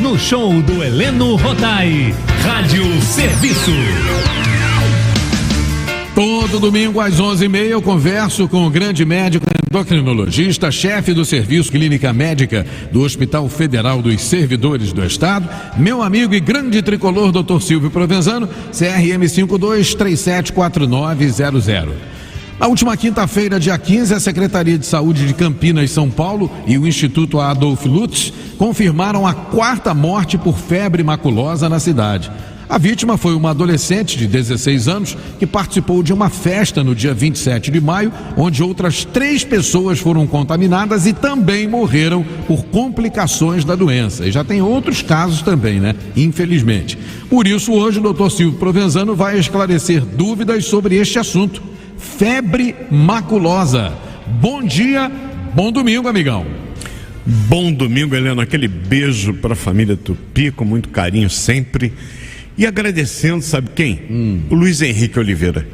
no show do Heleno Rodai. Rádio Serviço. Todo domingo às 11h30 eu converso com o grande médico endocrinologista, chefe do Serviço Clínica Médica do Hospital Federal dos Servidores do Estado, meu amigo e grande tricolor Dr. Silvio Provenzano, CRM 52374900. Na última quinta-feira, dia 15, a Secretaria de Saúde de Campinas, São Paulo e o Instituto Adolf Lutz confirmaram a 4ª morte por febre maculosa na cidade. A vítima foi uma adolescente de 16 anos que participou de uma festa no dia 27 de maio, onde outras 3 pessoas foram contaminadas e também morreram por complicações da doença. E já tem outros casos também, né? Infelizmente. Por isso, hoje o Dr. Silvio Provenzano vai esclarecer dúvidas sobre este assunto. Febre maculosa. Bom dia, bom domingo, amigão. Bom domingo, Helena. Aquele beijo para a família Tupi, com muito carinho sempre. E agradecendo, sabe quem? O Luiz Henrique Oliveira.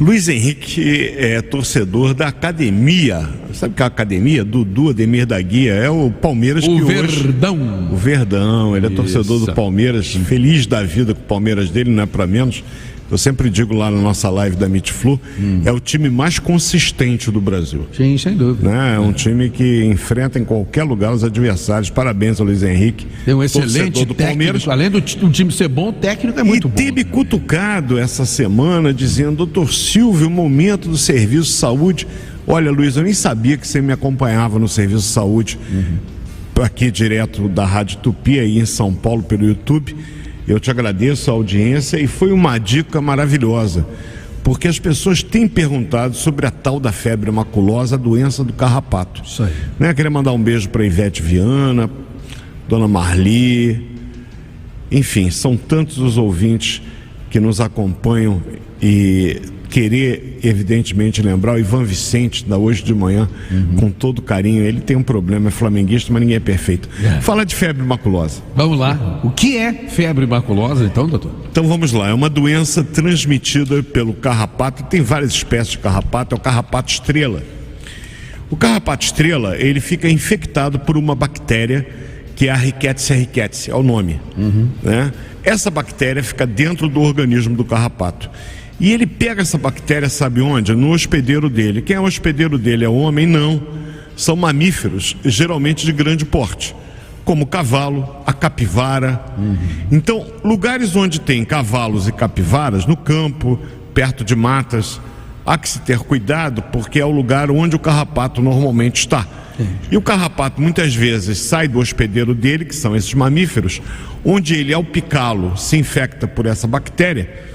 Luiz Henrique é torcedor da academia. Sabe que a academia? Dudu Ademir da Guia. É o Palmeiras o que Verdão. Hoje... O Verdão. Ele é torcedor do Palmeiras. Feliz da vida com o Palmeiras dele, não é para menos. Eu sempre digo lá na nossa live da Mitflu, é o time mais consistente do Brasil. Sim, sem dúvida. Né? É um time que enfrenta em qualquer lugar os adversários. Parabéns ao Luiz Henrique. Tem um excelente do técnico. Palmeiras. Além do time ser bom, o técnico é muito bom. E teve cutucado essa semana dizendo: doutor Silvio, o momento do serviço de saúde. Olha, Luiz, eu nem sabia que você me acompanhava no serviço de saúde, aqui direto da Rádio Tupi, aí em São Paulo, pelo YouTube. Eu te agradeço a audiência e foi uma dica maravilhosa, porque as pessoas têm perguntado sobre a tal da febre maculosa, a doença do carrapato. Isso aí. Né? Queria mandar um beijo para Ivete Viana, Dona Marli, enfim, são tantos os ouvintes que nos acompanham e querer, evidentemente, lembrar o Ivan Vicente, da hoje de manhã, com todo carinho. Ele tem um problema, é flamenguista, mas ninguém é perfeito. Fala de febre maculosa. Vamos lá. O que é febre maculosa, então, doutor? Então vamos lá. É uma doença transmitida pelo carrapato. Tem várias espécies de carrapato. É o carrapato estrela. O carrapato estrela, ele fica infectado por uma bactéria que é a Rickettsia rickettsii, é o nome. Né? Essa bactéria fica dentro do organismo do carrapato. E ele pega essa bactéria, sabe onde? No hospedeiro dele. Quem é o hospedeiro dele? É o homem? Não. São mamíferos, geralmente de grande porte, como o cavalo, a capivara. Então, lugares onde tem cavalos e capivaras, no campo, perto de matas, há que se ter cuidado, porque é o lugar onde o carrapato normalmente está. E o carrapato muitas vezes sai do hospedeiro dele, que são esses mamíferos, onde ele, ao picá-lo, se infecta por essa bactéria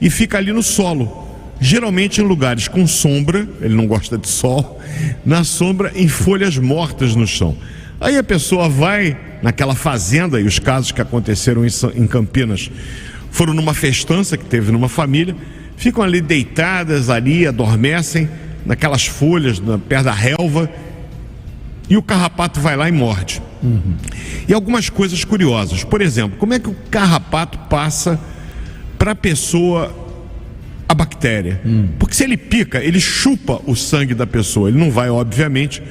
e fica ali no solo, geralmente em lugares com sombra. Ele não gosta de sol, na sombra, em folhas mortas no chão. Aí a pessoa vai naquela fazenda, e os casos que aconteceram em Campinas foram numa festança que teve numa família, ficam ali deitadas, ali adormecem naquelas folhas, perto da relva, e o carrapato vai lá e morde. E algumas coisas curiosas, por exemplo, como é que o carrapato passa para a pessoa a bactéria? Porque se ele pica, ele chupa o sangue da pessoa. Ele não vai, obviamente,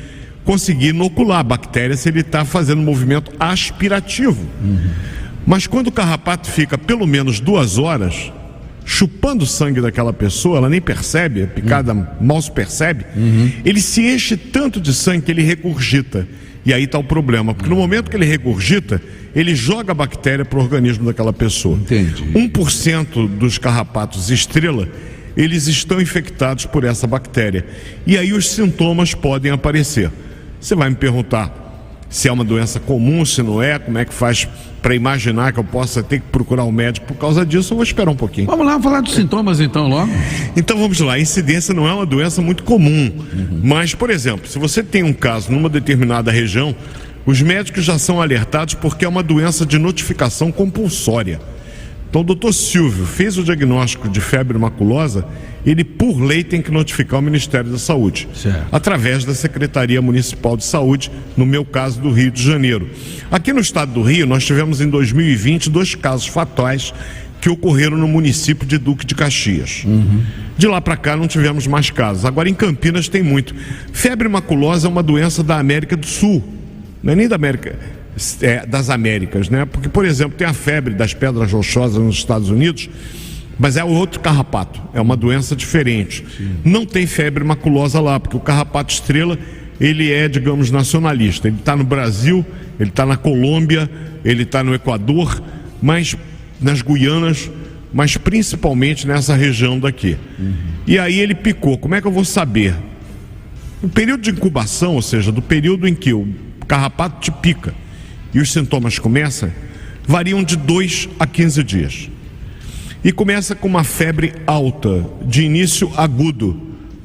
conseguir inocular a bactéria se ele está fazendo um movimento aspirativo. Mas quando o carrapato fica pelo menos 2 horas chupando o sangue daquela pessoa, ela nem percebe, a picada mal se percebe, ele se enche tanto de sangue que ele regurgita. E aí está o problema, porque no momento que ele regurgita, ele joga a bactéria para o organismo daquela pessoa. Entendi. 1% dos carrapatos estrela, eles estão infectados por essa bactéria. E aí os sintomas podem aparecer. Você vai me perguntar se é uma doença comum, se não é, como é que faz para imaginar que eu possa ter que procurar um médico por causa disso? Eu vou esperar um pouquinho. Vamos lá falar dos sintomas então logo. Então vamos lá, a incidência não é uma doença muito comum, mas, por exemplo, se você tem um caso numa determinada região, os médicos já são alertados porque é uma doença de notificação compulsória. Então o doutor Silvio fez o diagnóstico de febre maculosa, ele por lei tem que notificar o Ministério da Saúde, através da Secretaria Municipal de Saúde, no meu caso do Rio de Janeiro. Aqui no estado do Rio nós tivemos em 2020 2 casos fatais que ocorreram no município de Duque de Caxias. De lá para cá não tivemos mais casos. Agora em Campinas tem muito. Febre maculosa é uma doença da América do Sul, não é nem da América, das Américas, né? Porque, por exemplo, tem a febre das pedras rochosas nos Estados Unidos, mas é outro carrapato, é uma doença diferente. Não tem febre maculosa lá, porque o carrapato estrela, ele é, digamos, nacionalista. Ele está no Brasil, ele está na Colômbia, ele está no Equador, mas nas Guianas, mas principalmente nessa região daqui. E aí ele picou. Como é que eu vou saber? O período de incubação, ou seja, do período em que o carrapato te pica e os sintomas começam, variam de 2 a 15 dias. E começa com uma febre alta, de início agudo.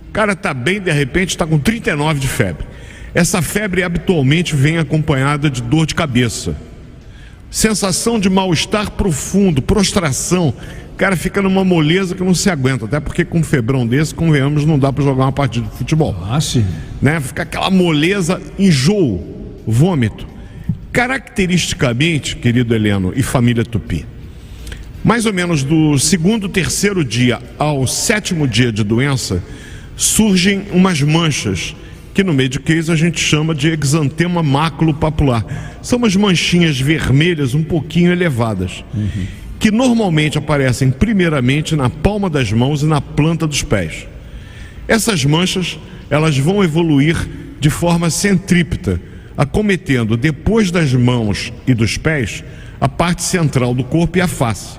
O cara está bem, de repente está com 39 de febre. Essa febre habitualmente vem acompanhada de dor de cabeça, sensação de mal-estar profundo, prostração. O cara fica numa moleza que não se aguenta, até porque com um febrão desse, convenhamos, não dá para jogar uma partida de futebol. Sim. Né? Fica aquela moleza, enjoo, vômito. Caracteristicamente, querido Heleno e família Tupi, mais ou menos do 2º, 3º dia ao 7º dia de doença, surgem umas manchas, que no meio de case a gente chama de exantema maculopapular. São umas manchinhas vermelhas um pouquinho elevadas, que normalmente aparecem primeiramente na palma das mãos e na planta dos pés. Essas manchas, elas vão evoluir de forma centrípeta, acometendo depois das mãos e dos pés a parte central do corpo e a face.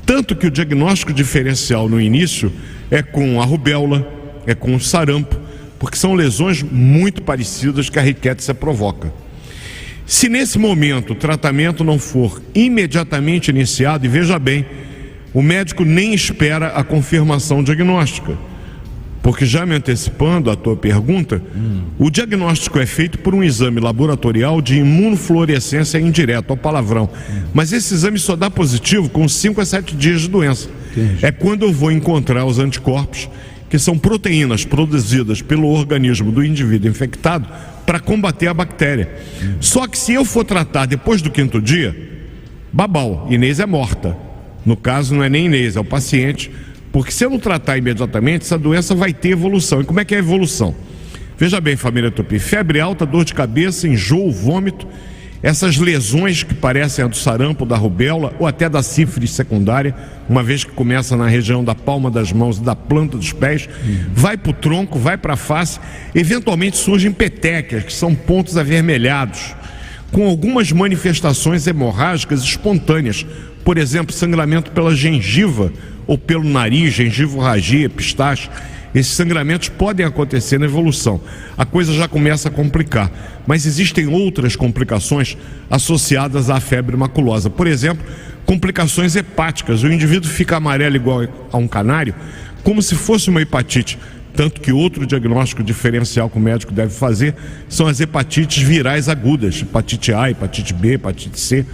Tanto que o diagnóstico diferencial no início é com a rubéola, é com o sarampo, porque são lesões muito parecidas que a rickettsia provoca. Se nesse momento o tratamento não for imediatamente iniciado, e veja bem, o médico nem espera a confirmação diagnóstica, porque já me antecipando a tua pergunta, o diagnóstico é feito por um exame laboratorial de imunofluorescência indireta, ao palavrão. Mas esse exame só dá positivo com 5 a 7 dias de doença. Entendi. É quando eu vou encontrar os anticorpos, que são proteínas produzidas pelo organismo do indivíduo infectado para combater a bactéria. Só que se eu for tratar depois do 5º dia, babau, Inês é morta. No caso não é nem Inês, é o paciente. Porque se eu não tratar imediatamente, essa doença vai ter evolução. E como é que é a evolução? Veja bem, família Tupi, febre alta, dor de cabeça, enjoo, vômito, essas lesões que parecem a do sarampo, da rubéola ou até da sífilis secundária, uma vez que começa na região da palma das mãos e da planta dos pés, vai para o tronco, vai para a face, eventualmente surgem petequias, que são pontos avermelhados, com algumas manifestações hemorrágicas espontâneas, por exemplo, sangramento pela gengiva ou pelo nariz, gengivorragia, epistaxe. Esses sangramentos podem acontecer na evolução. A coisa já começa a complicar, mas existem outras complicações associadas à febre maculosa. Por exemplo, complicações hepáticas. O indivíduo fica amarelo igual a um canário, como se fosse uma hepatite. Tanto que outro diagnóstico diferencial que o médico deve fazer são as hepatites virais agudas, hepatite A, hepatite B, hepatite C.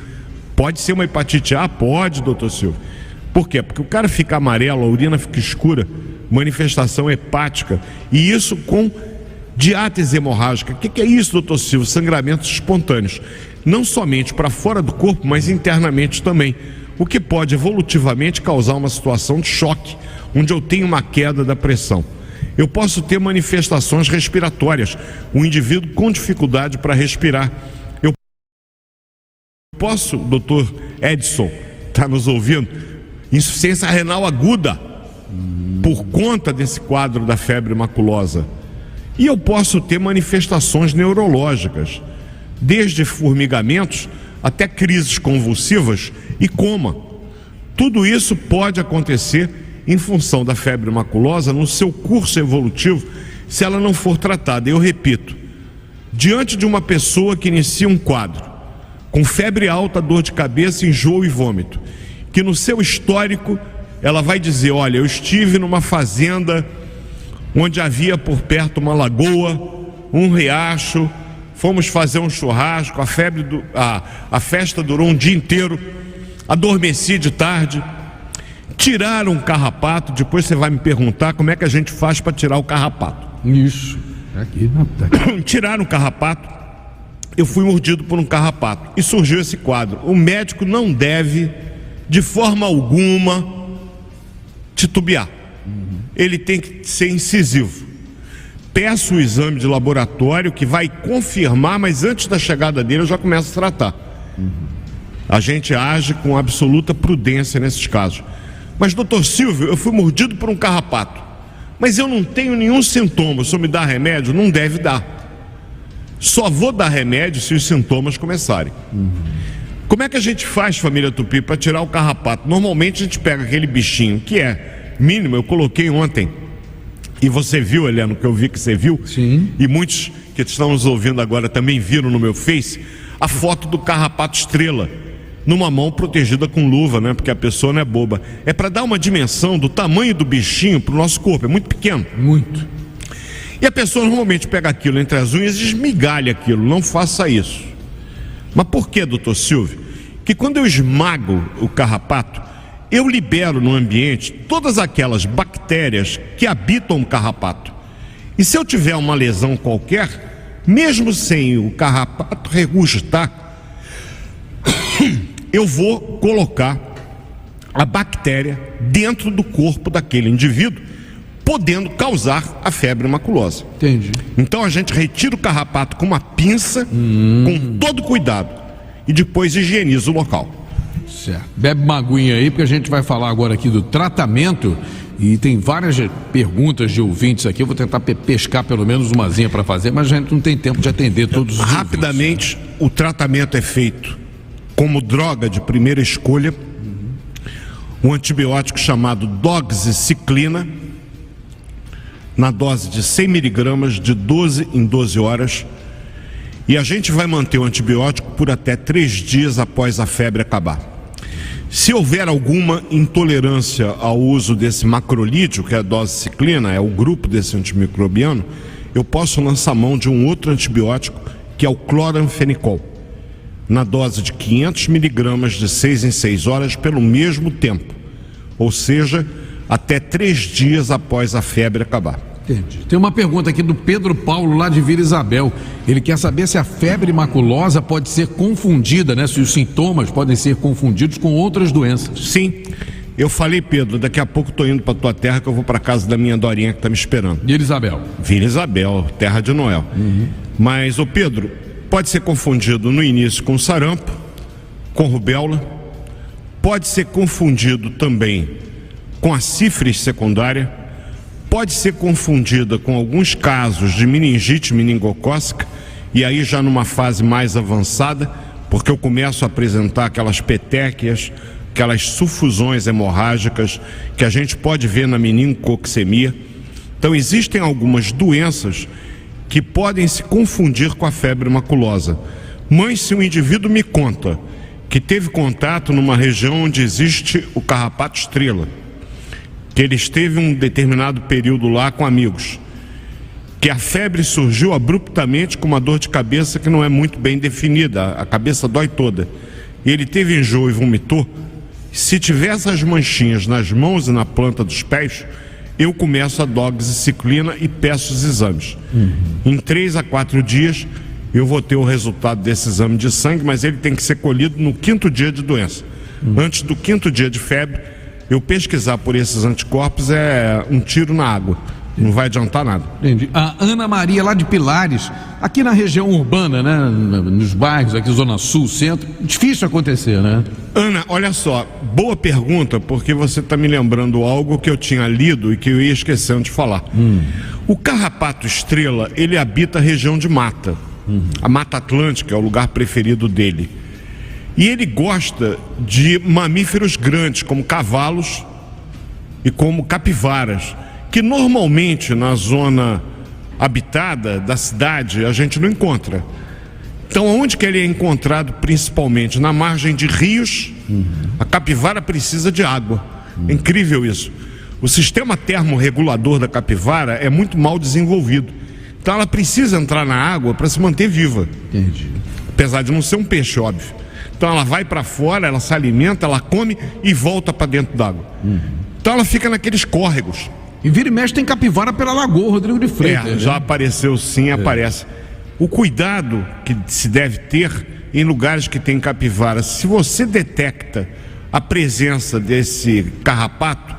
Pode ser uma hepatite A? Pode, doutor Silvio. Por quê? Porque o cara fica amarelo, a urina fica escura, manifestação hepática, e isso com diátese hemorrágica. O que é isso, doutor Silvio? Sangramentos espontâneos. Não somente para fora do corpo, mas internamente também. O que pode evolutivamente causar uma situação de choque, onde eu tenho uma queda da pressão. Eu posso ter manifestações respiratórias, o indivíduo com dificuldade para respirar. Eu posso, doutor Edson, está nos ouvindo? Insuficiência renal aguda, por conta desse quadro da febre maculosa. E eu posso ter manifestações neurológicas, desde formigamentos até crises convulsivas e coma. Tudo isso pode acontecer em função da febre maculosa no seu curso evolutivo, se ela não for tratada. Eu repito, diante de uma pessoa que inicia um quadro com febre alta, dor de cabeça, enjoo e vômito, que no seu histórico ela vai dizer: olha, eu estive numa fazenda onde havia por perto uma lagoa, um riacho, fomos fazer um churrasco, a festa durou um dia inteiro, adormeci de tarde, tiraram um carrapato. Depois você vai me perguntar como é que a gente faz para tirar o carrapato. Isso, aqui. Tiraram o carrapato, eu fui mordido por um carrapato e surgiu esse quadro. O médico não deve, de forma alguma, titubear. Ele tem que ser incisivo. peço o exame de laboratório que vai confirmar, mas antes da chegada dele eu já começo a tratar. A gente age com absoluta prudência nesses casos. Mas, doutor Silvio, eu fui mordido por um carrapato, mas eu não tenho nenhum sintoma. O senhor me dá remédio? Não deve dar. Só vou dar remédio se os sintomas começarem. Como é que a gente faz, família Tupi, para tirar o carrapato? Normalmente a gente pega aquele bichinho que é mínimo. Eu coloquei ontem, e você viu, Heleno, que eu vi que você viu. Sim. E muitos que estão nos ouvindo agora também viram no meu Face a foto do carrapato estrela numa mão protegida com luva, né? Porque a pessoa não é boba. É para dar uma dimensão do tamanho do bichinho para o nosso corpo. É muito pequeno. Muito. E a pessoa normalmente pega aquilo entre as unhas e esmigalha aquilo. Não faça isso. Mas por que, doutor Silvio? Que quando eu esmago o carrapato, eu libero no ambiente todas aquelas bactérias que habitam o carrapato. E se eu tiver uma lesão qualquer, mesmo sem o carrapato regurgitar, eu vou colocar a bactéria dentro do corpo daquele indivíduo, podendo causar a febre maculosa. Entendi. Então a gente retira o carrapato com uma pinça, com todo cuidado, e depois higieniza o local. Certo. Bebe uma aguinha aí, porque a gente vai falar agora aqui do tratamento. E tem várias perguntas de ouvintes aqui. Eu vou tentar pescar pelo menos umazinha para fazer, mas a gente não tem tempo de atender todos os rapidamente ouvintes. O tratamento é feito como droga de primeira escolha, um antibiótico chamado doxiciclina, na dose de 100 miligramas de 12 em 12 horas, e a gente vai manter o antibiótico por até 3 dias após a febre acabar. Se houver alguma intolerância ao uso desse macrolídeo, que é a doxiciclina, é o grupo desse antimicrobiano, eu posso lançar mão de um outro antibiótico, que é o cloranfenicol, na dose de 500 miligramas de 6 em 6 horas pelo mesmo tempo, ou seja, até 3 dias após a febre acabar. Entendi. Tem uma pergunta aqui do Pedro Paulo, lá de Vila Isabel. Ele quer saber se a febre maculosa pode ser confundida, né? Se os sintomas podem ser confundidos com outras doenças. Sim. Eu falei, Pedro, daqui a pouco estou indo para tua terra, que eu vou para casa da minha Dorinha que está me esperando. Vila Isabel. Vila Isabel, terra de Noel. Mas, ô Pedro, pode ser confundido no início com sarampo, com rubéola, pode ser confundido também com a sífilis secundária, pode ser confundida com alguns casos de meningite meningocócica, e aí já numa fase mais avançada, porque eu começo a apresentar aquelas petequias, aquelas sufusões hemorrágicas que a gente pode ver na meningococcemia. Então existem algumas doenças que podem se confundir com a febre maculosa. Mas se o indivíduo me conta que teve contato numa região onde existe o carrapato estrela, que ele esteve um determinado período lá com amigos, que a febre surgiu abruptamente com uma dor de cabeça que não é muito bem definida, a cabeça dói toda, e ele teve enjoo e vomitou, se tiver essas manchinhas nas mãos e na planta dos pés, eu começo a doxiciclina e peço os exames. Em 3 a 4 dias eu vou ter o resultado desse exame de sangue, mas ele tem que ser colhido no 5º dia de doença. Antes do 5º dia de febre, eu pesquisar por esses anticorpos é um tiro na água, não vai adiantar nada. Entendi. A Ana Maria, lá de Pilares, aqui na região urbana, né, nos bairros, aqui Zona Sul, Centro, difícil acontecer, né? Ana, olha só, boa pergunta, porque você está me lembrando algo que eu tinha lido e que eu ia esquecendo de falar. O carrapato estrela, ele habita a região de mata, a Mata Atlântica é o lugar preferido dele. E ele gosta de mamíferos grandes, como cavalos e como capivaras, que normalmente na zona habitada da cidade a gente não encontra. Então, onde que ele é encontrado principalmente? Na margem de rios. A capivara precisa de água. É incrível isso. O sistema termorregulador da capivara é muito mal desenvolvido. Então ela precisa entrar na água para se manter viva. Entendi. Apesar de não ser um peixe, óbvio. Então ela vai para fora, ela se alimenta, ela come e volta para dentro d'água. Então ela fica naqueles córregos. E vira e mexe tem capivara pela Lagoa Rodrigo de Freitas. Já apareceu sim, aparece. O cuidado que se deve ter em lugares que tem capivara, se você detecta a presença desse carrapato,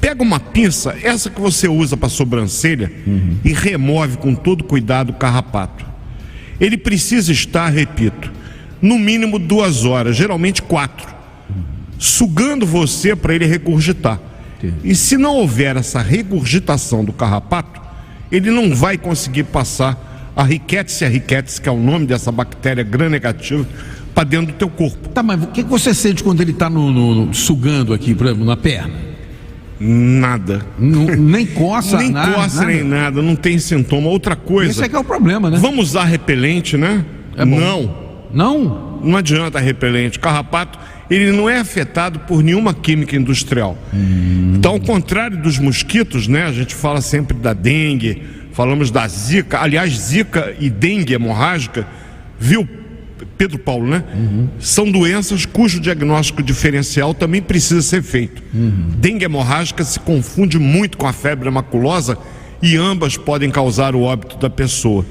Pega uma pinça, essa que você usa para sobrancelha, e remove com todo cuidado o carrapato. Ele precisa estar, repito, no mínimo 2 horas, geralmente 4, sugando você para ele regurgitar. E se não houver essa regurgitação do carrapato, ele não vai conseguir passar a Rickettsia ricketts, que é o nome dessa bactéria gram-negativa, para dentro do teu corpo. Tá, mas o que você sente quando ele está sugando aqui, por exemplo, na perna? Nada. Nem coça, nem nada, coça, nem nada, não tem sintoma. Outra coisa. Esse é que é o problema, né? Vamos usar repelente, né? É bom. Não. Não adianta repelente. O carrapato, ele não é afetado por nenhuma química industrial. Então, ao contrário dos mosquitos, né? A gente fala sempre da dengue, falamos da zika. Aliás, zika e dengue hemorrágica, viu, Pedro Paulo, né? São doenças cujo diagnóstico diferencial também precisa ser feito. Dengue hemorrágica se confunde muito com a febre maculosa e ambas podem causar o óbito da pessoa.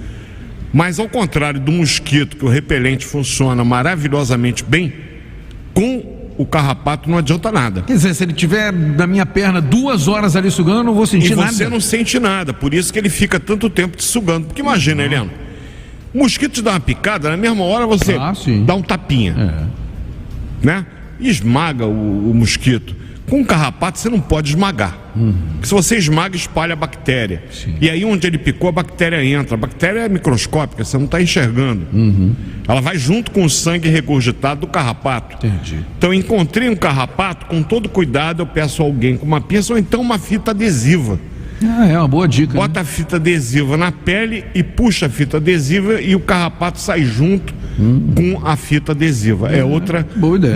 Mas ao contrário do mosquito, que o repelente funciona maravilhosamente bem, com o carrapato não adianta nada. Quer dizer, se ele tiver na minha perna 2 horas ali sugando, eu não vou sentir nada. E você não sente nada, por isso que ele fica tanto tempo te sugando. Porque imagina, Heleno, o mosquito te dá uma picada, na mesma hora você dá um tapinha, né? E esmaga o mosquito. Com o carrapato você não pode esmagar. Porque se você esmaga, espalha a bactéria. E aí onde ele picou, a bactéria entra. A bactéria é microscópica, você não está enxergando. Ela vai junto com o sangue regurgitado do carrapato. Então encontrei um carrapato, com todo cuidado eu peço a alguém com uma pinça ou então uma fita adesiva. É uma boa dica. Bota a fita adesiva na pele e puxa a fita adesiva e o carrapato sai junto com a fita adesiva. É outra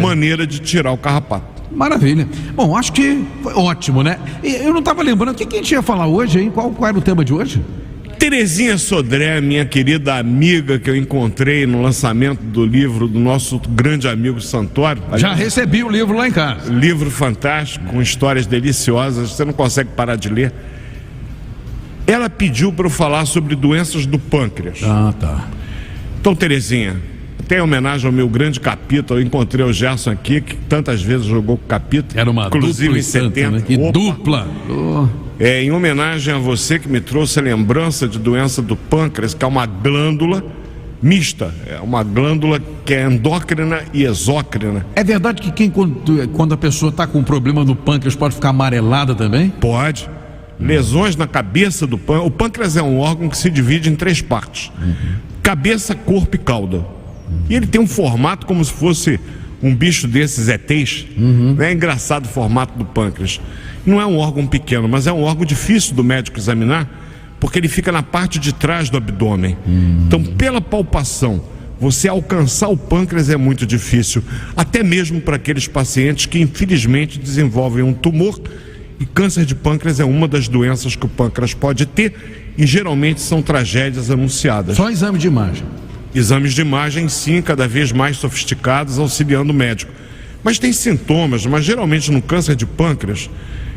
maneira de tirar o carrapato. Maravilha. Bom, acho que foi ótimo, né? Eu não estava lembrando o que a gente ia falar hoje, hein? Qual era o tema de hoje? Terezinha Sodré, minha querida amiga que eu encontrei no lançamento do livro do nosso grande amigo Santoro. Já recebi o livro lá em casa. Livro fantástico, com histórias deliciosas, você não consegue parar de ler. Ela pediu para eu falar sobre doenças do pâncreas. Tá. Então, Terezinha, até em homenagem ao meu grande Capita, eu encontrei o Gerson aqui, que tantas vezes jogou com o Capita. Era uma inclusive dupla em 70. Né? Que dupla! Em homenagem a você que me trouxe a lembrança de doença do pâncreas, que é uma glândula mista. É uma glândula que é endócrina e exócrina. É verdade que quando a pessoa está com um problema no pâncreas pode ficar amarelada também? Pode. Lesões na cabeça do pâncreas. O pâncreas é um órgão que se divide em 3 partes: cabeça, corpo e cauda. E ele tem um formato como se fosse um bicho desses ETs. É engraçado o formato do pâncreas. Não é um órgão pequeno, mas é um órgão difícil do médico examinar, porque ele fica na parte de trás do abdômen. Então, pela palpação, você alcançar o pâncreas é muito difícil, até mesmo para aqueles pacientes que infelizmente desenvolvem um tumor. E câncer de pâncreas é uma das doenças que o pâncreas pode ter, e geralmente são tragédias anunciadas. Só exame de imagem. Exames de imagem, sim, cada vez mais sofisticados, auxiliando o médico. Mas tem sintomas, mas geralmente no câncer de pâncreas,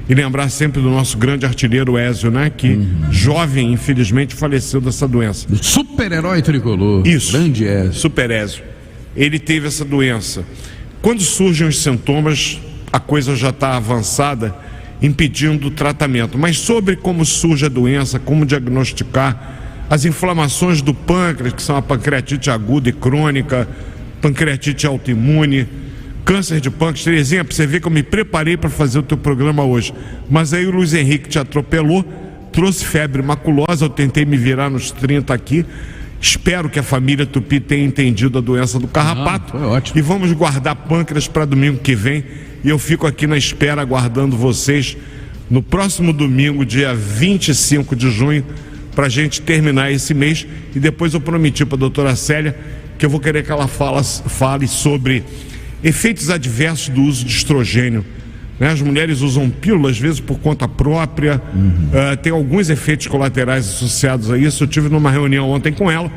e lembrar sempre do nosso grande artilheiro Ézio, né? Que jovem, infelizmente, faleceu dessa doença. Super-herói tricolor. Isso. Grande Ézio. Super Ézio. Ele teve essa doença. Quando surgem os sintomas, a coisa já está avançada, impedindo o tratamento. Mas sobre como surge a doença, como diagnosticar, as inflamações do pâncreas, que são a pancreatite aguda e crônica, pancreatite autoimune, câncer de pâncreas. Terezinha, para você ver que eu me preparei para fazer o teu programa hoje, mas aí o Luiz Henrique te atropelou, trouxe febre maculosa, eu tentei me virar nos 30 aqui. Espero que a família Tupi tenha entendido a doença do carrapato. Foi ótimo. E vamos guardar pâncreas para domingo que vem. E eu fico aqui na espera, aguardando vocês no próximo domingo, dia 25 de junho, para a gente terminar esse mês. E depois eu prometi para a doutora Célia que eu vou querer que ela fale sobre efeitos adversos do uso de estrogênio. As mulheres usam pílula, às vezes por conta própria. Tem alguns efeitos colaterais associados a isso. Eu tive numa reunião ontem com ela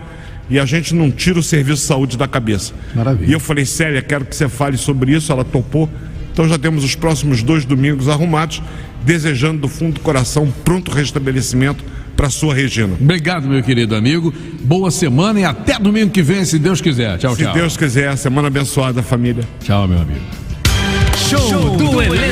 e a gente não tira o serviço de saúde da cabeça. Maravilha. E eu falei, Célia, quero que você fale sobre isso. Ela topou. Então já temos os próximos 2 domingos arrumados, desejando do fundo do coração um pronto restabelecimento para a sua Regina. Obrigado, meu querido amigo. Boa semana e até domingo que vem, se Deus quiser. Tchau, tchau. Se Deus quiser, semana abençoada, família. Tchau, meu amigo. Show do Heleno.